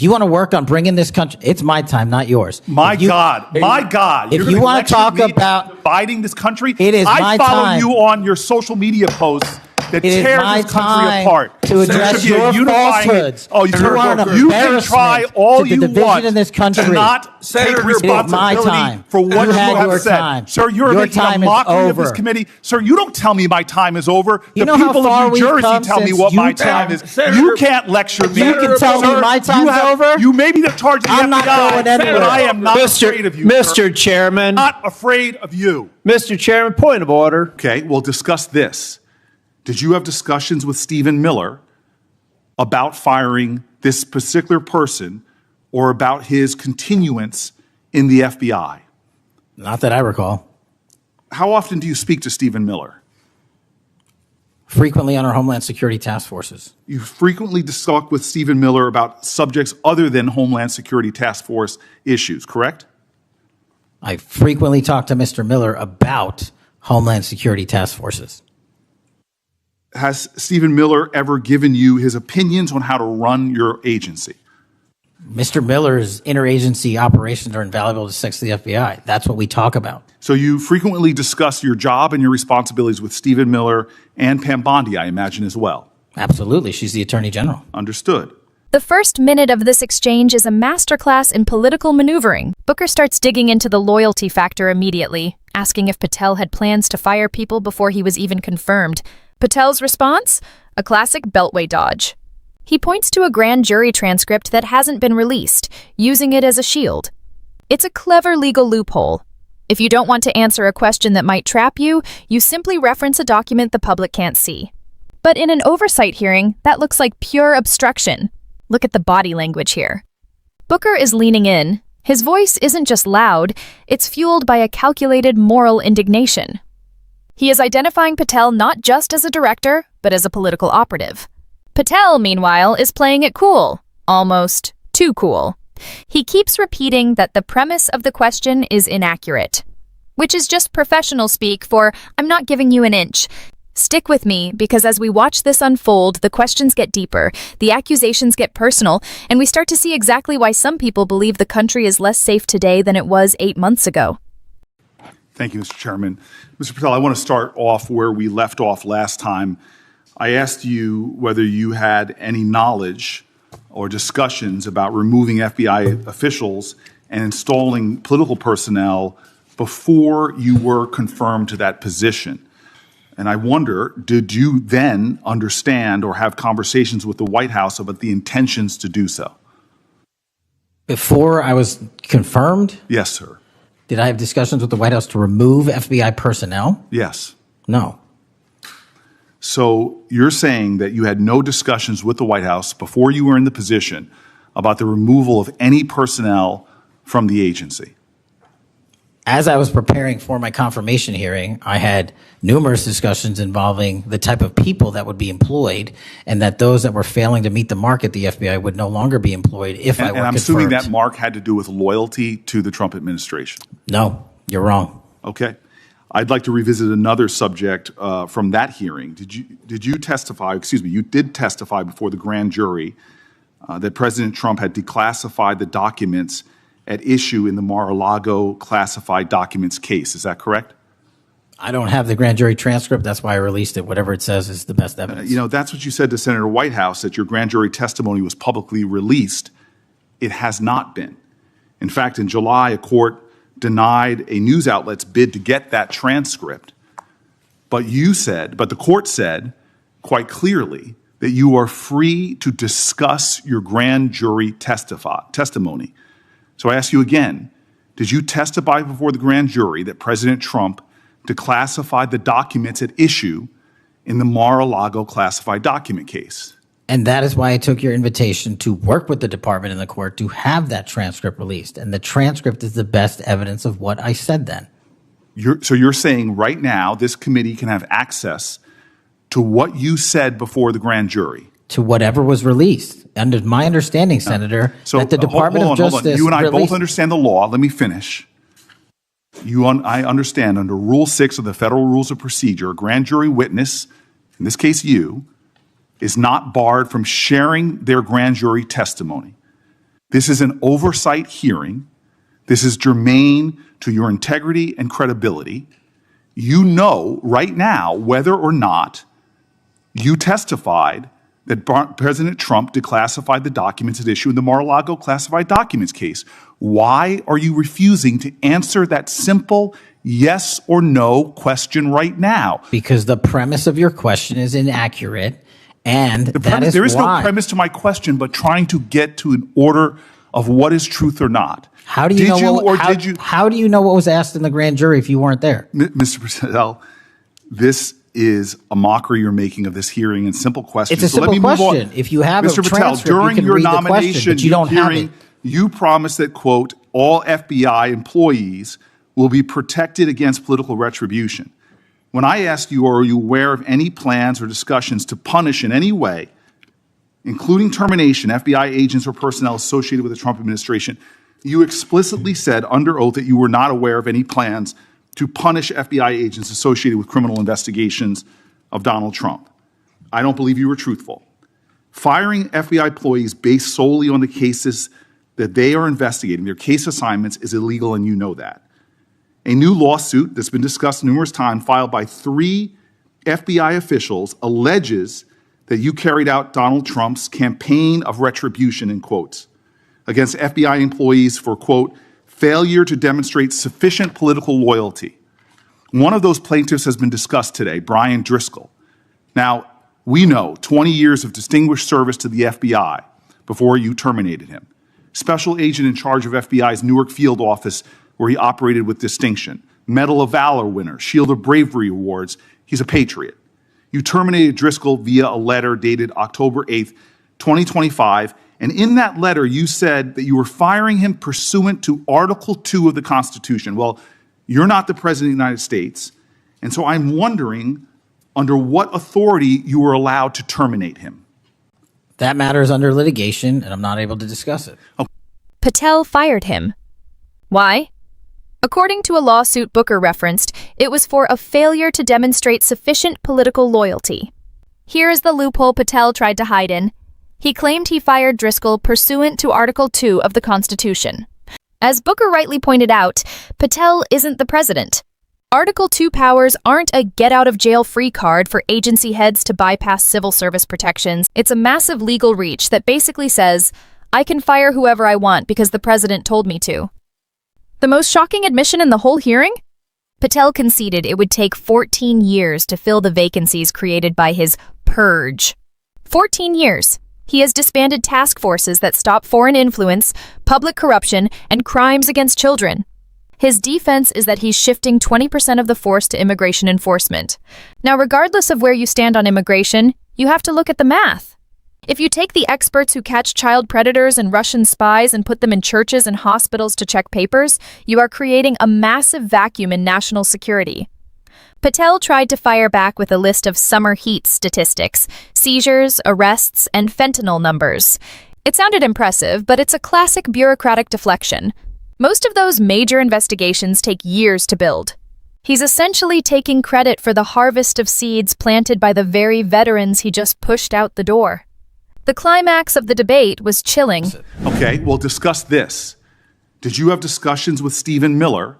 Do you want to work on bringing this country? It's my time, not yours. My God. If you want to talk about dividing this country, it is my time. I follow you on your social media posts that tear this country apart. To address your falsehoods. Oh, you can try all you want in this country. To not take responsibility for what you have said. Time. Sir, you're making a mockery of this committee. Sir, you don't tell me my time is over. The people of New Jersey tell me what my time is. You can't lecture me. You can tell me my time's over. You may be in charge of the FBI, but I am not afraid of you. Mr. Chairman. Not afraid of you. Mr. Chairman, point of order. Okay, we'll discuss this. Did you have discussions with Stephen Miller about firing this particular person or about his continuance in the FBI? Not that I recall. How often do you speak to Stephen Miller? Frequently on our Homeland Security task forces. You frequently talk with Stephen Miller about subjects other than Homeland Security task force issues, correct? I frequently talk to Mr. Miller about Homeland Security task forces. Has Stephen Miller ever given you his opinions on how to run your agency? Mr. Miller's interagency operations are invaluable to the FBI. That's what we talk about. So you frequently discuss your job and your responsibilities with Stephen Miller and Pam Bondi, I imagine, as well. Absolutely. She's the Attorney General. Understood. The first minute of this exchange is a masterclass in political maneuvering. Booker starts digging into the loyalty factor immediately, asking if Patel had plans to fire people before he was even confirmed. Patel's response? A classic Beltway dodge. He points to a grand jury transcript that hasn't been released, using it as a shield. It's a clever legal loophole. If you don't want to answer a question that might trap you, you simply reference a document the public can't see. But in an oversight hearing, that looks like pure obstruction. Look at the body language here. Booker is leaning in. His voice isn't just loud, it's fueled by a calculated moral indignation. He is identifying Patel not just as a director, but as a political operative. Patel, meanwhile, is playing it cool. Almost too cool. He keeps repeating that the premise of the question is inaccurate, which is just professional speak for, I'm not giving you an inch. Stick with me, because as we watch this unfold, the questions get deeper, the accusations get personal, and we start to see exactly why some people believe the country is less safe today than it was 8 months ago. Thank you, Mr. Chairman. Mr. Patel, I want to start off where we left off last time. I asked you whether you had any knowledge or discussions about removing FBI officials and installing political personnel before you were confirmed to that position. And I wonder, did you then understand or have conversations with the White House about the intentions to do so? Before I was confirmed? Yes, sir. Did I have discussions with the White House to remove FBI personnel? Yes. No. So you're saying that you had no discussions with the White House before you were in the position about the removal of any personnel from the agency? As I was preparing for my confirmation hearing, I had numerous discussions involving the type of people that would be employed, and that those that were failing to meet the mark at the FBI would no longer be employed if I were confirmed. And I'm assuming that mark had to do with loyalty to the Trump administration. No, you're wrong. Okay. I'd like to revisit another subject from that hearing. Did you testify, you did testify before the grand jury that President Trump had declassified the documents at issue in the Mar-a-Lago classified documents case. Is that correct? I don't have the grand jury transcript. That's why I released it. Whatever it says is the best evidence. That's what you said to Senator Whitehouse, that your grand jury testimony was publicly released. It has not been. In fact, in July, a court denied a news outlet's bid to get that transcript. But the court said quite clearly that you are free to discuss your grand jury testimony. So I ask you again, did you testify before the grand jury that President Trump declassified the documents at issue in the Mar-a-Lago classified document case? And that is why I took your invitation to work with the department and the court to have that transcript released. And the transcript is the best evidence of what I said then. So you're saying right now this committee can have access to what you said before the grand jury? To whatever was released. Under my understanding, Senator, that the Department of Justice... You and I both understand the law. Let me finish. I understand under Rule 6 of the Federal Rules of Procedure, a grand jury witness, in this case you, is not barred from sharing their grand jury testimony. This is an oversight hearing. This is germane to your integrity and credibility. You know right now whether or not you testified that President Trump declassified the documents at issue in the Mar-a-Lago classified documents case. Why are you refusing to answer that simple yes or no question right now? Because the premise of your question is inaccurate, and There is no premise to my question, but trying to get to an order of what is truth or not. How do you How do you know what was asked in the grand jury if you weren't there? Mr. Patel, this is a mockery you're making of this hearing and simple questions. It's a simple question. If you have Mr. a Patel, transcript, during you can your read the nomination, question, but you don't have it. You promised that, quote, all FBI employees will be protected against political retribution. When I asked you, are you aware of any plans or discussions to punish in any way, including termination, FBI agents or personnel associated with the Trump administration, you explicitly said under oath that you were not aware of any plans to punish FBI agents associated with criminal investigations of Donald Trump. I don't believe you were truthful. Firing FBI employees based solely on the cases that they are investigating, their case assignments, is illegal, and you know that. A new lawsuit that's been discussed numerous times, filed by 3 FBI officials, alleges that you carried out Donald Trump's campaign of retribution, in quotes, against FBI employees for, quote, failure to demonstrate sufficient political loyalty. One of those plaintiffs has been discussed today, Brian Driscoll. Now, we know 20 years of distinguished service to the FBI before you terminated him. Special agent in charge of FBI's Newark field office, where he operated with distinction. Medal of Valor winner, Shield of Bravery awards. He's a patriot. You terminated Driscoll via a letter dated October 8th, 2025, and in that letter, you said that you were firing him pursuant to Article 2 of the Constitution. Well, you're not the President of the United States, and so I'm wondering under what authority you were allowed to terminate him. That matter is under litigation, and I'm not able to discuss it. Patel fired him. Why? According to a lawsuit Booker referenced, it was for a failure to demonstrate sufficient political loyalty. Here is the loophole Patel tried to hide in. He claimed he fired Driscoll pursuant to Article 2 of the Constitution. As Booker rightly pointed out, Patel isn't the president. Article 2 powers aren't a get-out-of-jail-free card for agency heads to bypass civil service protections. It's a massive legal reach that basically says, I can fire whoever I want because the president told me to. The most shocking admission in the whole hearing? Patel conceded it would take 14 years to fill the vacancies created by his Purge. 14 years. He has disbanded task forces that stop foreign influence, public corruption, and crimes against children. His defense is that he's shifting 20% of the force to immigration enforcement. Now, regardless of where you stand on immigration, you have to look at the math. If you take the experts who catch child predators and Russian spies and put them in churches and hospitals to check papers, you are creating a massive vacuum in national security. Patel tried to fire back with a list of summer heat statistics, seizures, arrests, and fentanyl numbers. It sounded impressive, but it's a classic bureaucratic deflection. Most of those major investigations take years to build. He's essentially taking credit for the harvest of seeds planted by the very veterans he just pushed out the door. The climax of the debate was chilling. Okay, well, discuss this. Did you have discussions with Stephen Miller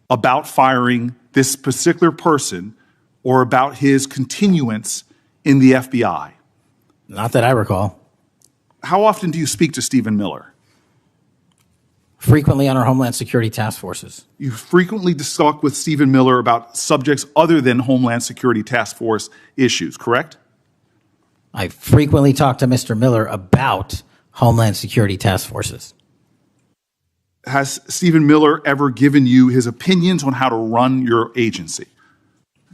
about firing this particular person or about his continuance in the FBI? Not that I recall. How often do you speak to Stephen Miller? Frequently on our Homeland Security task forces. You frequently talk with Stephen Miller about subjects other than Homeland Security task force issues, correct? I frequently talk to Mr. Miller about Homeland Security task forces. Has Stephen Miller ever given you his opinions on how to run your agency?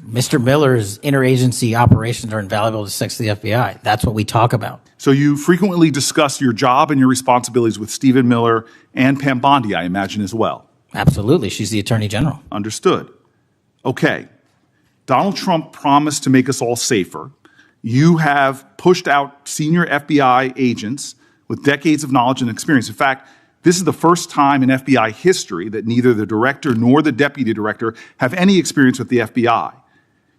Mr. Miller's interagency operations are invaluable to the FBI. That's what we talk about. So you frequently discuss your job and your responsibilities with Stephen Miller and Pam Bondi, I imagine, as well. Absolutely. She's the Attorney General. Understood. Okay. Donald Trump promised to make us all safer. You have pushed out senior FBI agents with decades of knowledge and experience. In fact, this is the first time in FBI history that neither the director nor the deputy director have any experience with the FBI.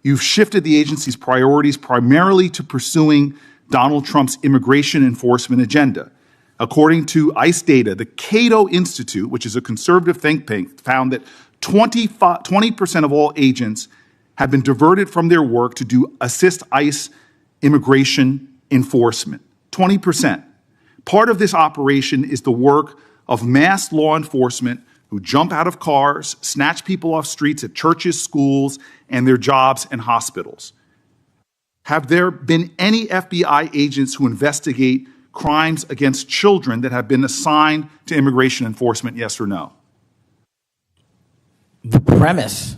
You've shifted the agency's priorities primarily to pursuing Donald Trump's immigration enforcement agenda. According to ICE data, the Cato Institute, which is a conservative think tank, found that 20% of all agents have been diverted from their work to assist ICE immigration enforcement. 20%. Part of this operation is the work of mass law enforcement who jump out of cars, snatch people off streets at churches, schools, and their jobs and hospitals. Have there been any FBI agents who investigate crimes against children that have been assigned to immigration enforcement, yes or no? The premise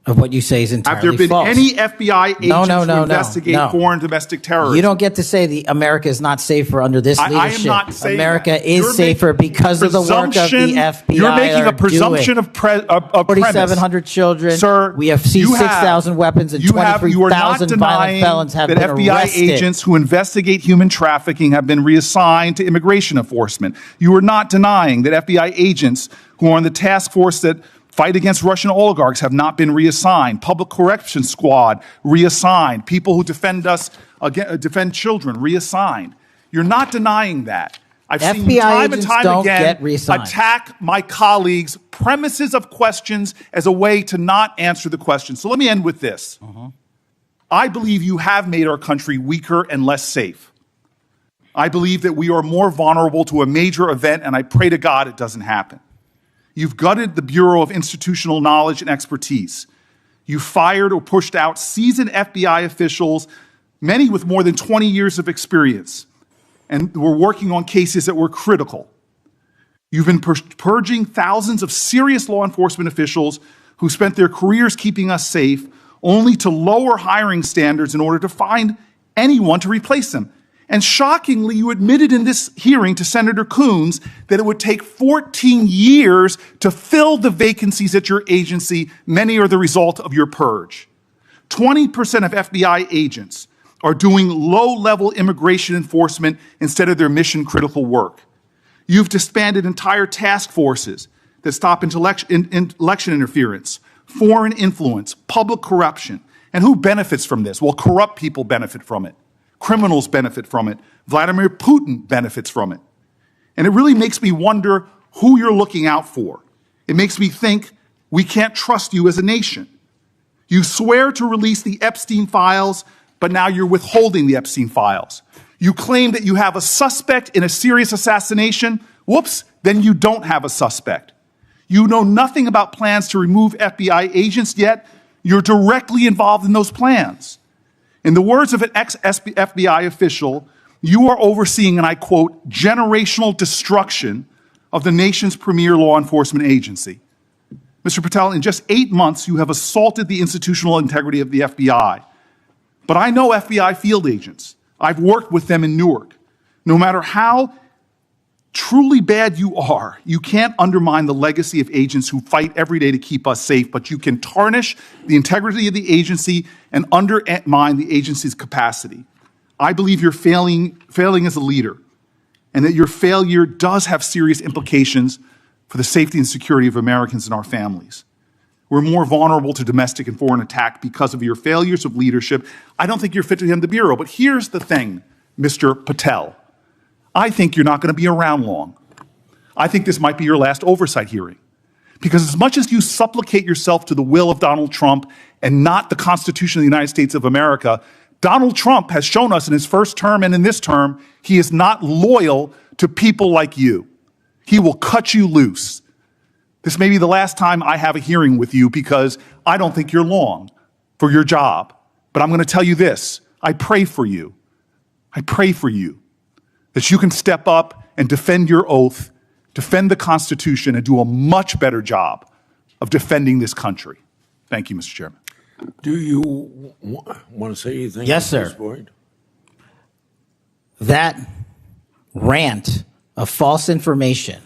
of what you say is entirely Have there been false. any FBI agents who investigate no. foreign domestic terrorism? You don't get to say America is not safer under this leadership. I am not saying America that. is You're safer making because of the work of the FBI. You're making a presumption of premise. 4,700 children. Sir, we have seized 6,000 weapons and 23,000 violent felons have that been FBI arrested. agents who investigate human trafficking have been reassigned to immigration enforcement. You are not denying that FBI agents who are on the task force that fight against Russian oligarchs have not been reassigned. Public Correction Squad reassigned. People who defend children reassigned. You're not denying that. I've seen you FBI time and agents time don't again get reassigned. attack my colleagues' premises of questions as a way to not answer the question. So let me end with this. I believe you have made our country weaker and less safe. I believe that we are more vulnerable to a major event, and I pray to God it doesn't happen. You've gutted the Bureau of Institutional Knowledge and Expertise. You fired or pushed out seasoned FBI officials, many with more than 20 years of experience, and were working on cases that were critical. You've been purging thousands of serious law enforcement officials who spent their careers keeping us safe, only to lower hiring standards in order to find anyone to replace them. And shockingly, you admitted in this hearing to Senator Coons that it would take 14 years to fill the vacancies at your agency. Many are the result of your purge. 20% of FBI agents are doing low-level immigration enforcement instead of their mission-critical work. You've disbanded entire task forces that stop election interference, foreign influence, public corruption. And who benefits from this? Well, corrupt people benefit from it. Criminals benefit from it. Vladimir Putin benefits from it. And it really makes me wonder who you're looking out for. It makes me think we can't trust you as a nation. You swear to release the Epstein files, but now you're withholding the Epstein files. You claim that you have a suspect in a serious assassination. Whoops, then you don't have a suspect. You know nothing about plans to remove FBI agents, yet you're directly involved in those plans. In the words of an ex-FBI official, you are overseeing, and I quote, generational destruction of the nation's premier law enforcement agency. Mr. Patel, in just 8 months, you have assaulted the institutional integrity of the FBI. But I know FBI field agents. I've worked with them in Newark. No matter how truly bad you are, you can't undermine the legacy of agents who fight every day to keep us safe, but you can tarnish the integrity of the agency and undermine the agency's capacity. I believe you're failing as a leader, and that your failure does have serious implications for the safety and security of Americans and our families. We're more vulnerable to domestic and foreign attack because of your failures of leadership. I don't think you're fit to head the Bureau, but here's the thing, Mr. Patel. I think you're not going to be around long. I think this might be your last oversight hearing. Because as much as you supplicate yourself to the will of Donald Trump and not the Constitution of the United States of America, Donald Trump has shown us in his first term and in this term, he is not loyal to people like you. He will cut you loose. This may be the last time I have a hearing with you because I don't think you're long for your job. But I'm going to tell you this. I pray for you. I pray for you that you can step up and defend your oath, defend the Constitution, and do a much better job of defending this country. Thank you, Mr. Chairman. Do you want to say anything? Yes, at this sir. point? That rant of false information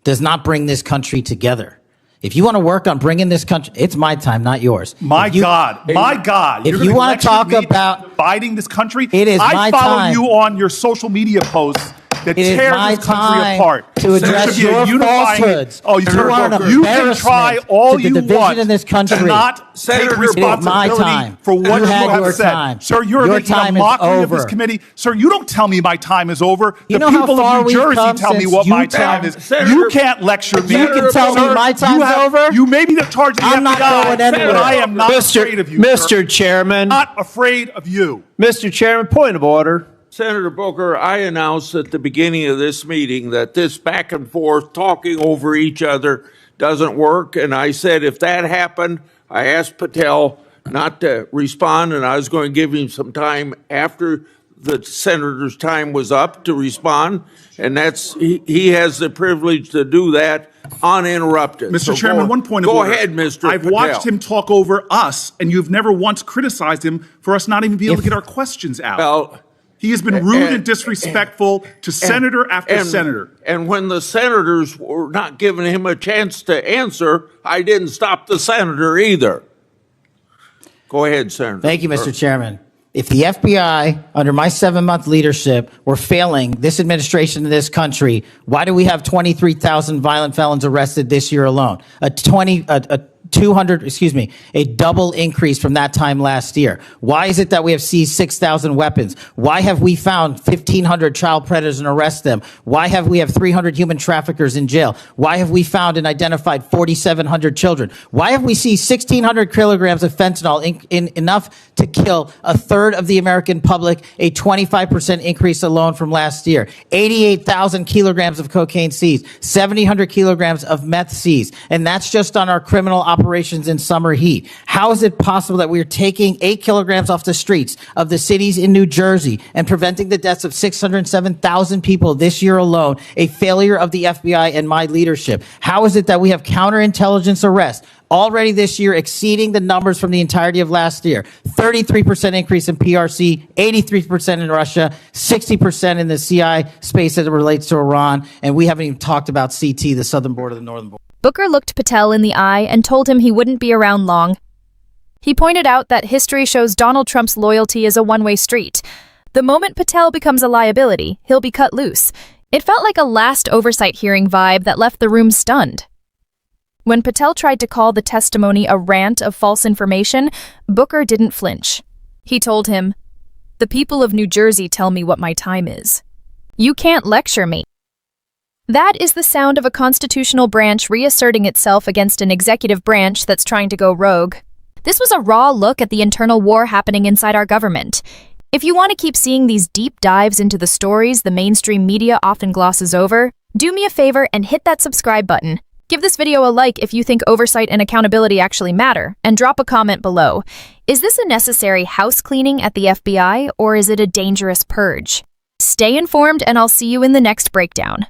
does not bring this country together. If you want to work on bringing this country, it's my time, not yours. My God. If You're you gonna want to lecture talk me about dividing this country, it is I my follow time. you on your social media posts that It is tears my this country time apart. to There address should be a your unifying- falsehoods. Oh, you You are an you can try embarrassment all to the you division want in this country. to not Senator, take it is my responsibility time. for what You you had have your said. time. Sir, you're Your making a time is mockery of this over. committee. Sir, you don't tell me my time is over. You The know how people far of New we've Jersey come tell me since what you my time is. Senator- You can't lecture me. You can tell me Sir, my time's over? You may be the charge of the I'm not FBI, going anywhere. but I am not afraid of you, sir. Mr. Chairman. Not afraid of you. Mr. Chairman, point of order. Senator Booker, I announced at the beginning of this meeting that this back and forth talking over each other doesn't work. And I said if that happened, I asked Patel not to respond, and I was going to give him some time after the senator's time was up to respond. And he has the privilege to do that uninterrupted. Mr. So Chairman, one point of go order. ahead, Mr. I've Patel. watched him talk over us, and you've never once criticized him for us not even being able to get our questions out. Well, He has been rude and disrespectful to senator after senator. And when the senators were not giving him a chance to answer, I didn't stop the senator either. Go ahead, Senator. Thank you, Mr. Chairman. If the FBI, under my 7-month leadership, were failing this administration in this country, why do we have 23,000 violent felons arrested this year alone? A double increase from that time last year. Why is it that we have seized 6,000 weapons? Why have we found 1,500 child predators and arrested them? Why have we 300 human traffickers in jail? Why have we found and identified 4,700 children? Why have we seized 1,600 kilograms of fentanyl enough to kill a third of the American public, a 25% increase alone from last year? 88,000 kilograms of cocaine seized, 7,000 kilograms of meth seized, and that's just on our criminal operations in summer heat. How is it possible that we are taking 8 kilograms off the streets of the cities in New Jersey and preventing the deaths of 607,000 people this year alone, a failure of the FBI and my leadership? How is it that we have counterintelligence arrests already this year exceeding the numbers from the entirety of last year? 33% increase in PRC, 83% in Russia, 60% in the CI space as it relates to Iran, and we haven't even talked about CT, the southern border, the northern border. Booker looked Patel in the eye and told him he wouldn't be around long. He pointed out that history shows Donald Trump's loyalty is a one-way street. The moment Patel becomes a liability, he'll be cut loose. It felt like a last oversight hearing vibe that left the room stunned. When Patel tried to call the testimony a rant of false information, Booker didn't flinch. He told him, "The people of New Jersey tell me what my time is. You can't lecture me." That is the sound of a constitutional branch reasserting itself against an executive branch that's trying to go rogue. This was a raw look at the internal war happening inside our government. If you want to keep seeing these deep dives into the stories the mainstream media often glosses over, do me a favor and hit that subscribe button. Give this video a like if you think oversight and accountability actually matter, and drop a comment below. Is this a necessary house cleaning at the FBI, or is it a dangerous purge? Stay informed, and I'll see you in the next breakdown.